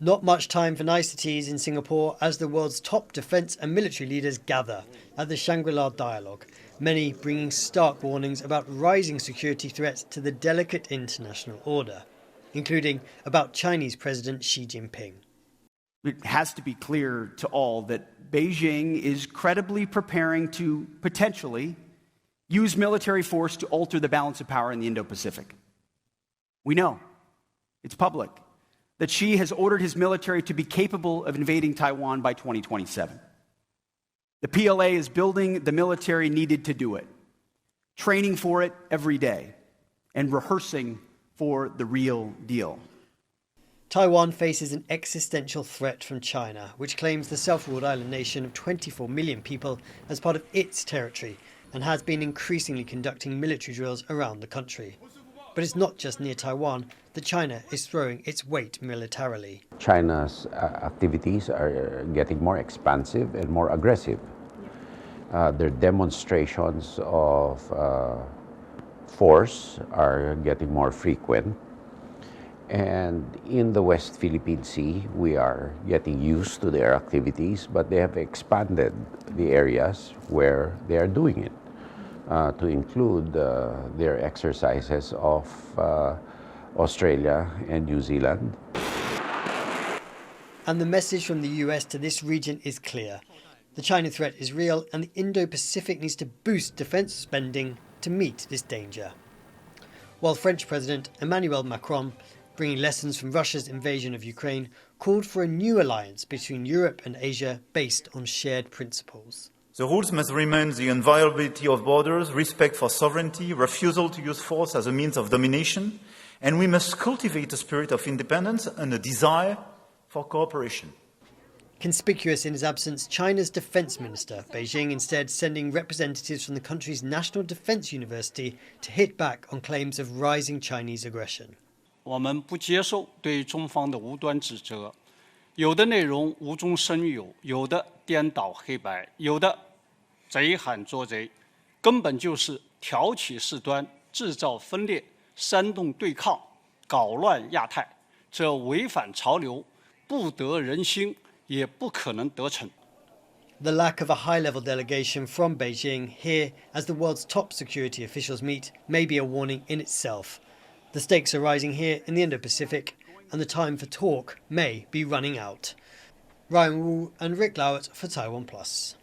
Not much time for niceties in Singapore as the world's top defence and military leaders gather at the Shangri-La dialogue, many bringing stark warnings about rising security threats to the delicate international order, including about Chinese President Xi Jinping. It has to be clear to all that Beijing is credibly preparing to potentially use military force to alter the balance of power in the Indo-Pacific. We know, it's public, that Xi has ordered his military to be capable of invading Taiwan by 2027. The PLA is building the military needed to do it, training for it every day, and rehearsing for the real deal. Taiwan faces an existential threat from China, which claims the self-ruled island nation of 24 million people as part of its territory and has been increasingly conducting military drills around the country. But it's not just near Taiwan that China is throwing its weight militarily. China's activities are getting more expansive and more aggressive. Their demonstrations of force are getting more frequent. And in the West Philippine Sea, we are getting used to their activities, but they have expanded the areas where they are doing it. To include their exercises of Australia and New Zealand. And the message from the US to this region is clear. The China threat is real and the Indo-Pacific needs to boost defence spending to meet this danger. While French President Emmanuel Macron, bringing lessons from Russia's invasion of Ukraine, called for a new alliance between Europe and Asia based on shared principles. The rules must remain the inviolability of borders, respect for sovereignty, refusal to use force as a means of domination, and we must cultivate a spirit of independence and a desire for cooperation. Conspicuous in his absence, China's defence minister, Beijing instead sending representatives from the country's National Defence University to hit back on claims of rising Chinese aggression. 我们不接受对中方的无端指责，有的内容无中生有，有的颠倒黑白，有的贼喊捉贼，根本就是挑起事端、制造分裂、煽动对抗、搞乱亚太，这违反潮流，不得人心，也不可能得逞。 The lack of a high-level delegation from Beijing here as the world's top security officials meet may be a warning in itself. The stakes are rising here in the Indo-Pacific and the time for talk may be running out. Ryan Wu and Rick Glauert for TaiwanPlus.